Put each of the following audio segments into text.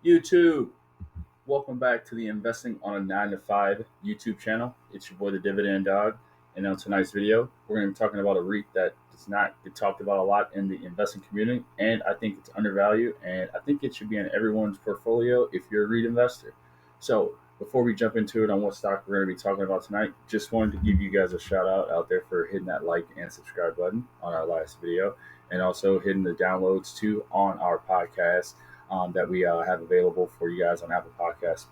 YouTube, welcome back to the Investing on a 9 to 5 YouTube channel. It's your boy, TheDividendDog. And on tonight's video, we're going to be talking about a REIT that does not get talked about a lot in the investing community. And I think it's undervalued. And I think it should be in everyone's portfolio if you're a REIT investor. So before we jump into it on what stock we're going to be talking about tonight, just wanted to give you guys a shout out there for hitting that like and subscribe button on our last video. And also hitting the downloads too on our podcast that we have available for you guys on Apple Podcasts,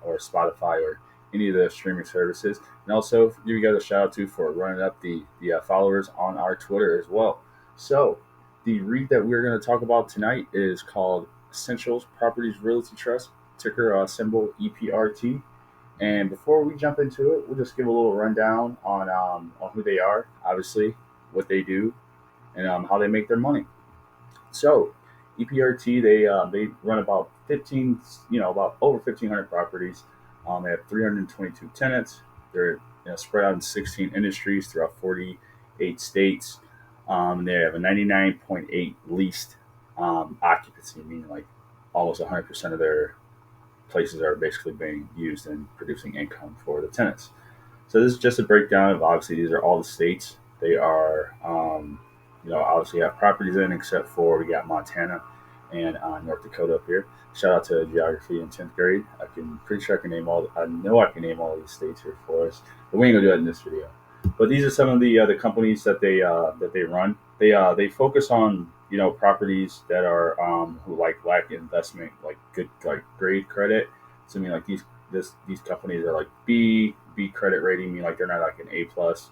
or Spotify, or any of the streaming services. And also give you guys a shout out to for running up the followers on our Twitter as well. So the REIT that we're going to talk about tonight is called Essentials Properties Realty Trust, ticker symbol EPRT. And before we jump into it, we'll just give a little rundown on who they are, obviously, what they do, and how they make their money. So EPRT, they run about 15, about over 1,500 properties. They have 322 tenants. They're spread out in 16 industries throughout 48 states. They have a 99.8 leased occupancy, meaning like almost 100% of their places are basically being used and producing income for the tenants. So this is just a breakdown of, obviously, these are all the states. They are, obviously have properties in, except for we got Montana and North Dakota up here. Shout out to geography in 10th grade. Pretty sure I can name all. I know I can name all these states here for us, but we ain't gonna do that in this video. But these are some of the companies that they run. They focus on properties that are who like lack investment, like good like grade credit. So I mean like these companies are like B credit rating, mean like they're not like an A plus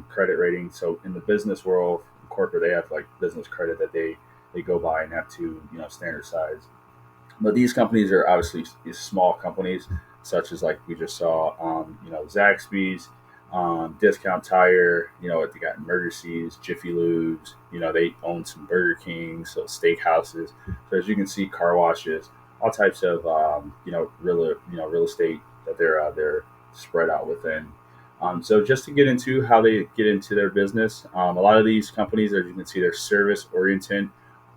credit rating. So in the business world, corporate, they have like business credit that they go by and have to standard size. But these companies are obviously these small companies, such as like we just saw, Zaxby's, Discount Tire. They got Emergencies, Jiffy Lubes. They own some Burger King, so steakhouses. So as you can see, car washes, all types of real estate that they're spread out within. So just to get into how they get into their business, a lot of these companies, as you can see, they're service oriented,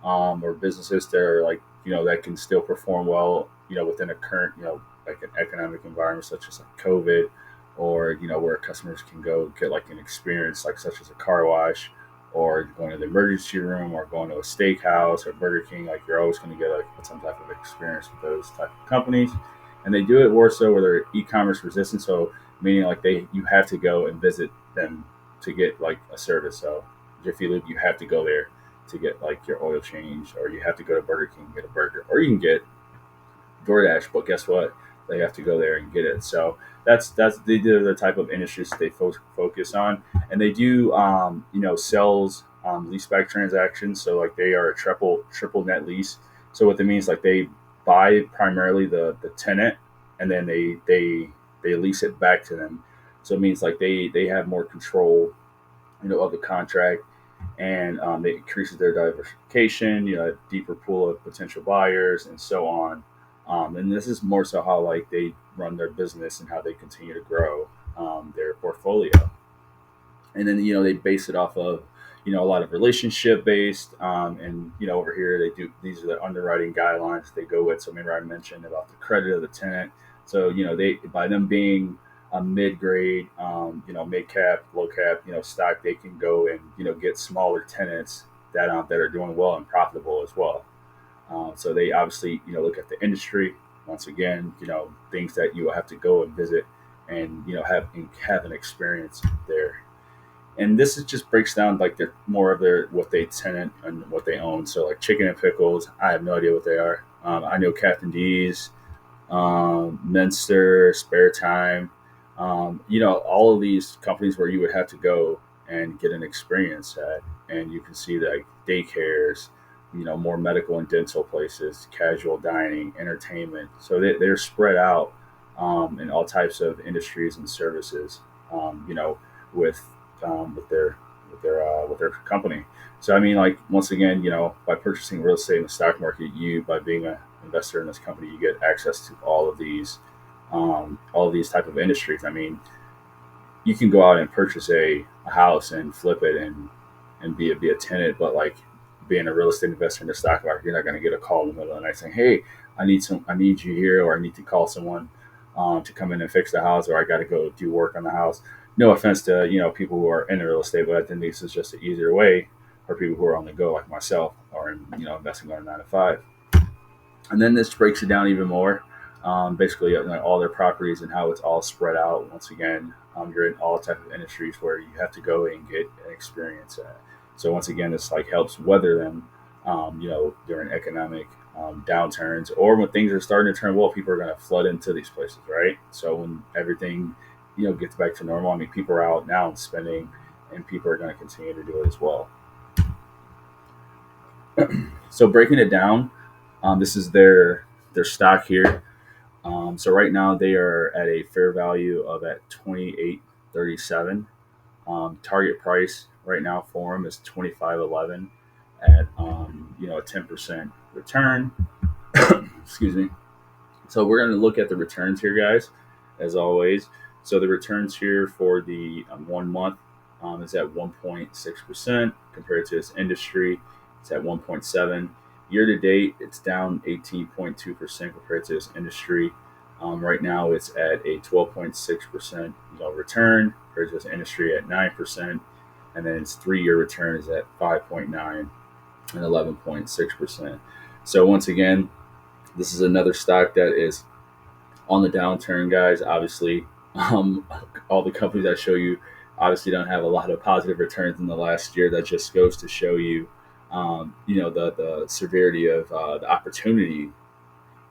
or businesses that are like, that can still perform well, within a current, like an economic environment such as like COVID, or, where customers can go get like an experience, like such as a car wash, or going to the emergency room, or going to a steakhouse or Burger King. Like you're always going to get like some type of experience with those type of companies. And they do it more so where they're e-commerce resistant. So meaning like you have to go and visit them to get like a service. So Jiffy Lube, you have to go there to get like your oil change, or you have to go to Burger King and get a burger, or you can get DoorDash, but guess what? They have to go there and get it. So that's they do the type of industries they focus on, and they do sales, leaseback transactions. So like they are a triple net lease. So what that means, like they buy primarily the tenant, and then they lease it back to them. So it means like they have more control, of the contract, and it increases their diversification, a deeper pool of potential buyers, and so on. And this is more so how like they run their business and how they continue to grow their portfolio. And then they base it off of a lot of relationship based, and over here they do, these are the underwriting guidelines they go with. So remember I mentioned about the credit of the tenant. So they, by them being a mid grade, mid cap, low cap, stock, they can go and get smaller tenants that are doing well and profitable as well. So they obviously look at the industry once again, things that you will have to go and visit, and have an experience there. And this is just breaks down like they're more of their what they tenant and what they own. So like Chicken and Pickles, I have no idea what they are. I know Captain D's, Minster, Spare Time, all of these companies where you would have to go and get an experience at, and you can see like daycares, more medical and dental places, casual dining, entertainment. So they're spread out in all types of industries and services, with with their company. So I mean, like once again, by purchasing real estate in the stock market, by being an investor in this company, you get access to all of these type of industries. I mean, you can go out and purchase a house and flip it and be a tenant, but like being a real estate investor in the stock market, you're not going to get a call in the middle of the night saying, "Hey, I need you here, or I need to call someone to come in and fix the house, or I got to go do work on the house. No offense to people who are in real estate, but I think this is just an easier way for people who are on the go like myself, or investing on a 9 to 5. And then this breaks it down even more. Basically, all their properties and how it's all spread out. Once again, you're in all types of industries where you have to go and get an experience at. So once again, this like helps weather them, during economic downturns, or when things are starting to turn well. People are going to flood into these places, right? So when everything gets back to normal, I mean, people are out now and spending, and people are going to continue to do it as well. So breaking it down, this is their stock here. So right now they are at a fair value of at 28.37. Target price right now for them is 25.11 at a 10% return. Excuse me. So we're going to look at the returns here, guys, as always. So the returns here for the 1 month is at 1.6% compared to its industry. It's at 1.7. Year to date, it's down 18.2% compared to its industry. Right now, it's at a 12.6% return compared to its industry at 9%, and then its 3-year return is at 5.9 and 11.6%. So once again, this is another stock that is on the downturn, guys. Obviously, all the companies I show you obviously don't have a lot of positive returns in the last year. That just goes to show you, the severity of the opportunity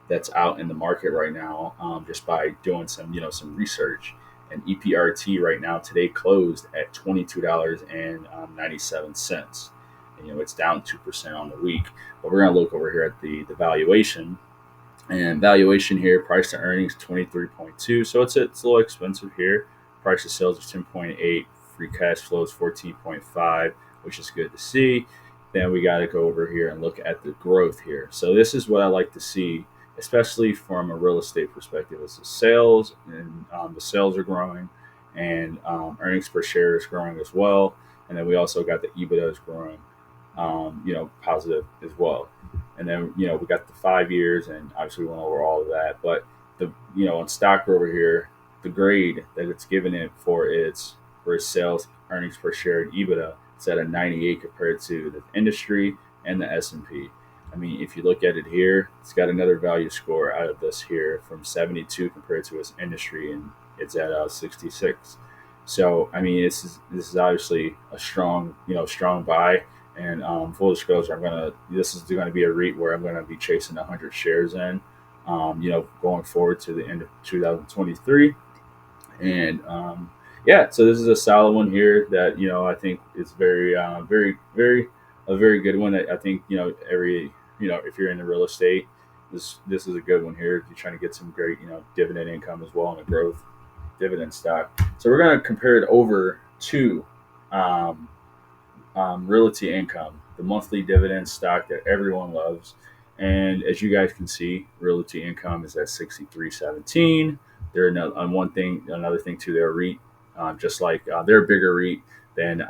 that's out in the market right now, just by doing some research. And EPRT right now today closed at $22.97. It's down 2% on the week. But we're gonna look over here at the valuation. And valuation here, price to earnings 23.2. So it's a little expensive here. Price to sales is 10.8. Free cash flow is 14.5, which is good to see. Then we got to go over here and look at the growth here. So this is what I like to see, especially from a real estate perspective, is the sales, and the sales are growing, and earnings per share is growing as well. And then we also got the EBITDA is growing, positive as well. And then we got the 5 years, and obviously we went over all of that. But on stock over here, the grade that it's given it for its sales, earnings per share, and EBITDA, it's at a 98 compared to the industry and the S&P. I mean, if you look at it here, it's got another value score out of this here from 72 compared to its industry, and it's at 66. So I mean, this is obviously a strong buy. And full disclosure, this is going to be a REIT where I'm going to be chasing 100 shares in, going forward to the end of 2023. And so this is a solid one here that I think is very, a very good one. I think if you're in the real estate, this is a good one here if you're trying to get some great dividend income as well, and a growth dividend stock. So we're going to compare it over to Realty Income, the monthly dividend stock that everyone loves. And as you guys can see, Realty Income is at 63.17. They're another thing too. They're a REIT, just like they're a bigger REIT than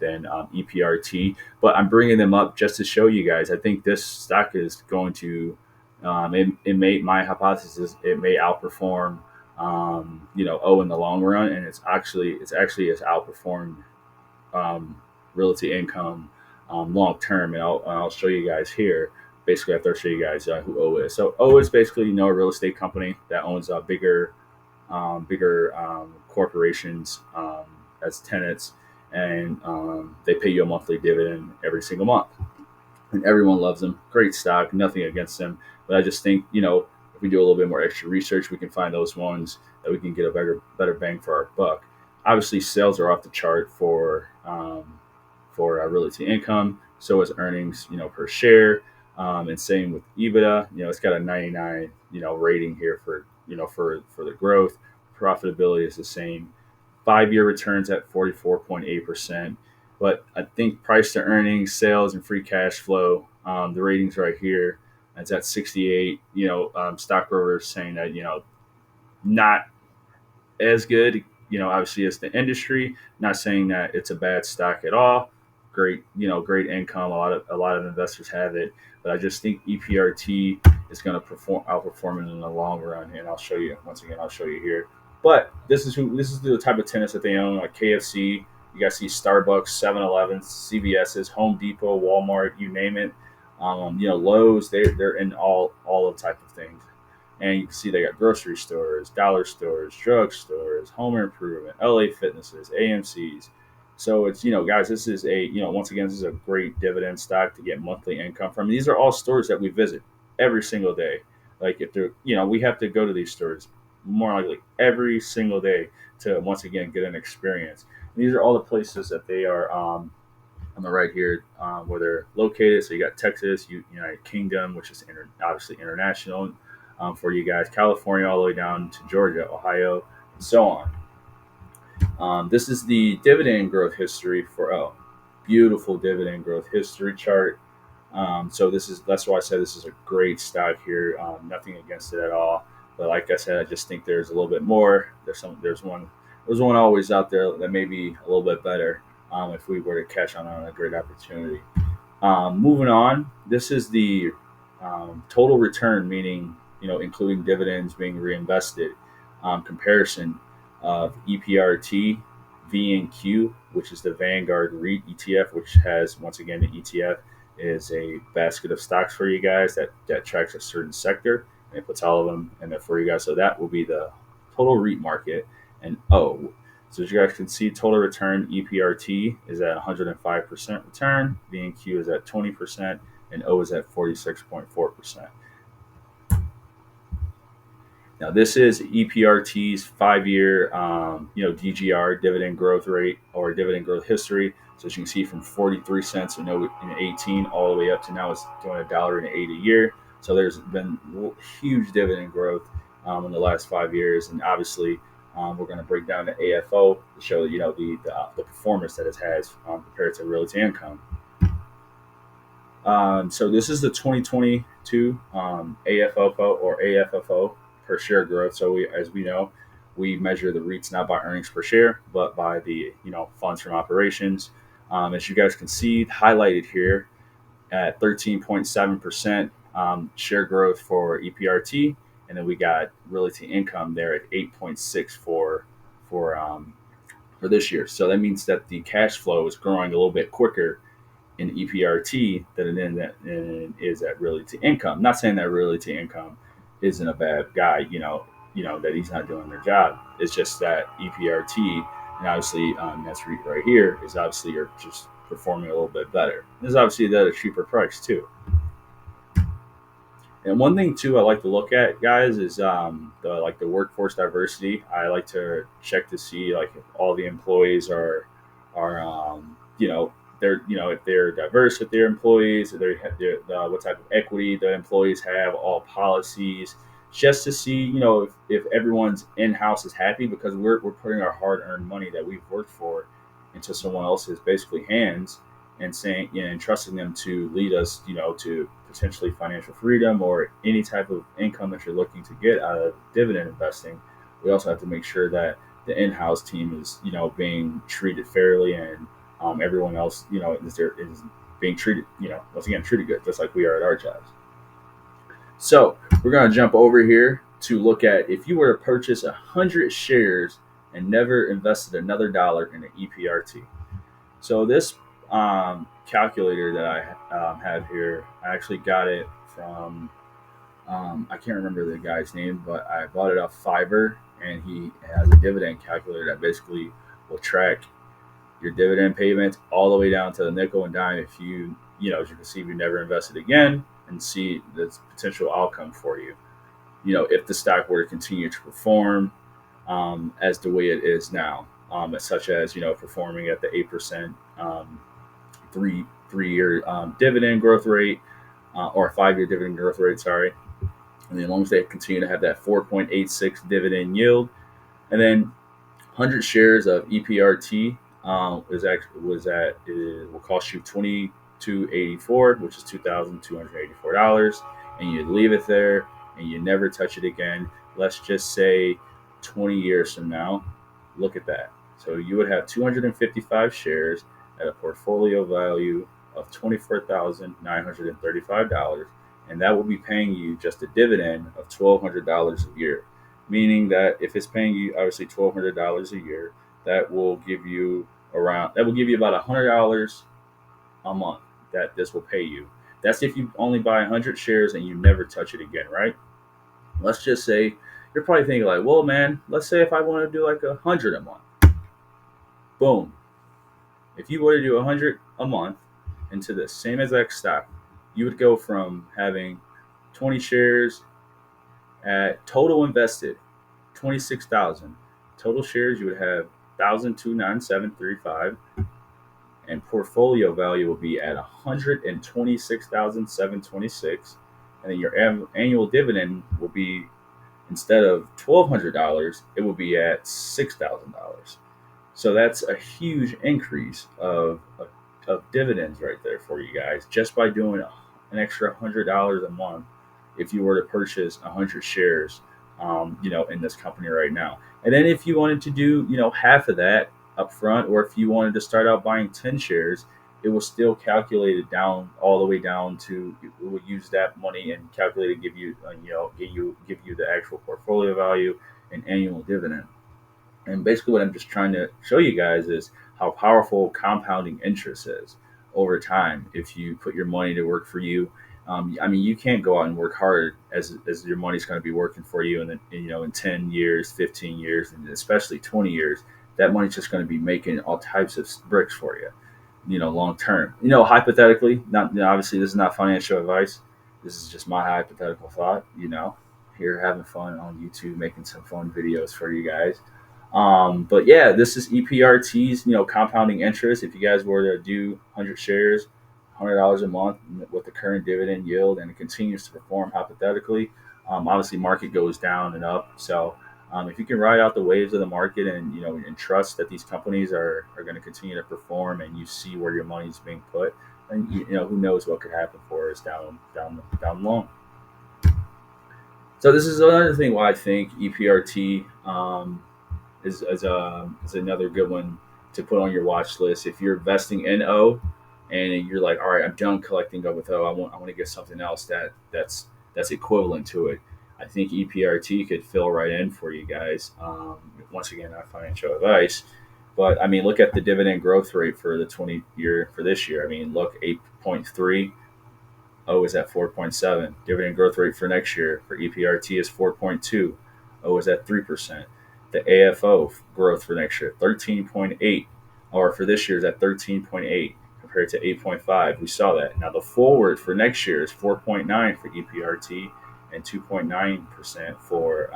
EPRT. But I'm bringing them up just to show you guys. I think this stock is going to, my hypothesis, it may outperform, in the long run, and it's actually has outperformed Realty Income long term. And I'll show you guys here. Basically, after I show you guys who O is. So O is basically a real estate company that owns bigger corporations as tenants, and they pay you a monthly dividend every single month. And everyone loves them. Great stock, nothing against them. But I just think, if we do a little bit more extra research, we can find those ones that we can get a better bang for our buck. Obviously, sales are off the chart for Realty Income. So is earnings, per share, and same with EBITDA. It's got a 99, rating here for the growth. Profitability is the same. 5-year returns at 44.8%. But I think price to earnings, sales, and free cash flow, the ratings right here, it's at 68. Stockbrokers saying that not as good, obviously as the industry. Not saying that it's a bad stock at all. Great, great income. A lot of investors have it, but I just think EPRT it's going to perform outperform it in the long run. And I'll show you once again. I'll show you here. But this is the type of tenants that they own, like KFC. You guys see Starbucks, 7-Elevens, CVS's, Home Depot, Walmart, you name it. Lowe's. They're in all the type of things. And you can see they got grocery stores, dollar stores, drug stores, home improvement, LA Fitnesses, AMC's. So it's, guys, this is once again, this is a great dividend stock to get monthly income from. These are all stores that we visit every single day. Like if they're, we have to go to these stores more likely every single day to once again get an experience. And these are all the places that they are on the right here where they're located. So you got Texas, United Kingdom, which is obviously international for you guys, California, all the way down to Georgia, Ohio, and so on. This is the dividend growth history for beautiful dividend growth history chart. So that's why I said this is a great stock here. Nothing against it at all, but like I said, I just think there's a little bit more. There's one always out there that may be a little bit better if we were to catch on a great opportunity. Moving on, this is the total return, meaning including dividends being reinvested. Comparison of EPRT, VNQ, which is the Vanguard REIT ETF, which has once again the ETF is a basket of stocks for you guys that tracks a certain sector and it puts all of them in there for you guys. So that will be the total REIT market. And so as you guys can see, total return EPRT is at 105% return, VNQ is at 20%, and O is at 46.4%. Now this is EPRT's 5-year, DGR, dividend growth rate or dividend growth history. So as you can see, from 43 cents in 18 all the way up to now, it's doing $1.08 a year. So there's been huge dividend growth in the last 5 years, and obviously we're going to break down the AFO to show the performance that it has compared to Realty Income. So this is the 2022 AFFO or AFFO per share growth. So as we know, we measure the REITs not by earnings per share, but by the funds from operations. As you guys can see, highlighted here at 13.7% share growth for EPRT, and then we got Realty Income there at 8.6 for this year. So that means that the cash flow is growing a little bit quicker in EPRT than it is at Realty Income. Not saying that Realty Income isn't a bad guy, that he's not doing their job. It's just that EPRT, and obviously that's right here, is obviously you're just performing a little bit better. This is obviously at a cheaper price too. And one thing too I like to look at, guys, is the workforce diversity. I like to check to see like if all the employees are they're if they're diverse with their employees, or they have what type of equity the employees have, all policies, just to see if everyone's in house is happy, because we're putting our hard earned money that we've worked for into someone else's basically hands, and saying and trusting them to lead us to potentially financial freedom or any type of income that you're looking to get out of dividend investing. We also have to make sure that the in-house team is being treated fairly, and everyone else is being treated once again treated good, just like we are at our jobs. So we're going to jump over here to look at if you were to purchase 100 shares and never invested another dollar in an EPRT. So this calculator that I have here, I actually got it from I can't remember the guy's name, but I bought it off Fiverr, and he has a dividend calculator that basically will track your dividend payments all the way down to the nickel and dime if as you can see, if you never invested again, and see the potential outcome for you. If the stock were to continue to perform as the way it is now, such as performing at the 8% 3-year dividend growth rate, or 5-year dividend growth rate, sorry. And as long as they continue to have that 4.86 dividend yield, and then 100 shares of EPRT will cost you $22.84, which is $2,284, and you leave it there and you never touch it again. Let's just say 20 years from now, look at that. So you would have 255 shares at a portfolio value of $24,935, and that will be paying you just a dividend of $1,200 a year. Meaning that if it's paying you obviously $1,200 a year, that will give you about $100 a month that this will pay you. That's if you only buy 100 shares and you never touch it again, right? Let's just say you're probably thinking like, well, man, let's say if I want to do like 100 a month, boom. If you were to do 100 a month into the same exact stock, you would go from having 20 shares at total invested 26,000 total shares. You would have 1,297.35, and portfolio value will be at 126,726, and then your annual dividend will be, instead of $1,200, it will be at $6,000. So that's a huge increase of dividends right there for you guys, just by doing an extra $100 a month if you were to purchase 100 shares, in this company right now. And then if you wanted to do, half of that up front, or if you wanted to start out buying 10 shares, it will still calculate it down all the way down to, it will use that money and calculate it, give you, give you the actual portfolio value and annual dividend. And basically, what I'm just trying to show you guys is how powerful compounding interest is over time. If you put your money to work for you, I mean, you can't go out and work hard as your money's going to be working for you, and then, in 10 years, 15 years, and especially 20 years, that money's just going to be making all types of bricks for you, long term. Hypothetically, not, obviously, this is not financial advice. This is just my hypothetical thought. Here having fun on YouTube, making some fun videos for you guys. But yeah, this is EPRT's, compounding interest. If you guys were to do 100 shares, $100 a month with the current dividend yield, and it continues to perform hypothetically, obviously market goes down and up. So if you can ride out the waves of the market, and and trust that these companies are going to continue to perform, and you see where your money is being put, and who knows what could happen for us down the line. So this is another thing why I think EPRT is another good one to put on your watch list. If you're investing in O, and you're like, all right, I'm done collecting O with O, I want to get something else that's equivalent to it. I think EPRT could fill right in for you guys. Once again, not financial advice, but I mean, look at the dividend growth rate for the 20-year for this year. I mean, look, 8.3. O is at 4.7. Dividend growth rate for next year for EPRT is 4.2. O is at 3%. The AFO growth for next year, 13.8, or for this year is at 13.8 compared to 8.5. We saw that. Now the forward for next year is 4.9 for EPRT and 2.9% for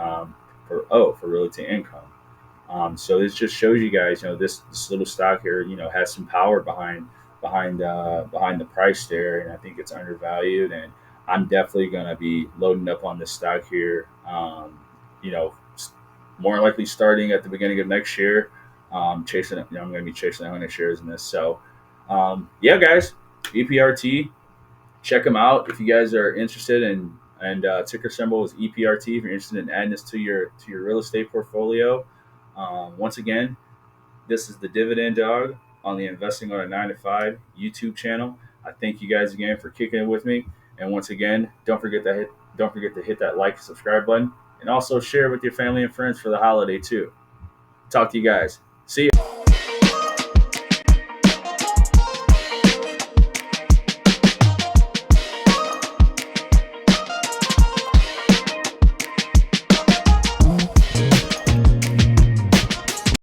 Realty Income. So this just shows you guys, this little stock here, has some power behind the price there, and I think it's undervalued. And I'm definitely gonna be loading up on this stock here. You know, More likely starting at the beginning of next year. Chasing, I'm going to be chasing 100 shares in this. So, yeah, guys, EPRT, check them out if you guys are interested in. And ticker symbol is EPRT if you're interested in adding this to your real estate portfolio. Once again, this is the Dividend Dog on the Investing on a 9 to 5 YouTube channel. I thank you guys again for kicking it with me. And once again, don't forget to hit that like and subscribe button, and also share with your family and friends for the holiday too. Talk to you guys.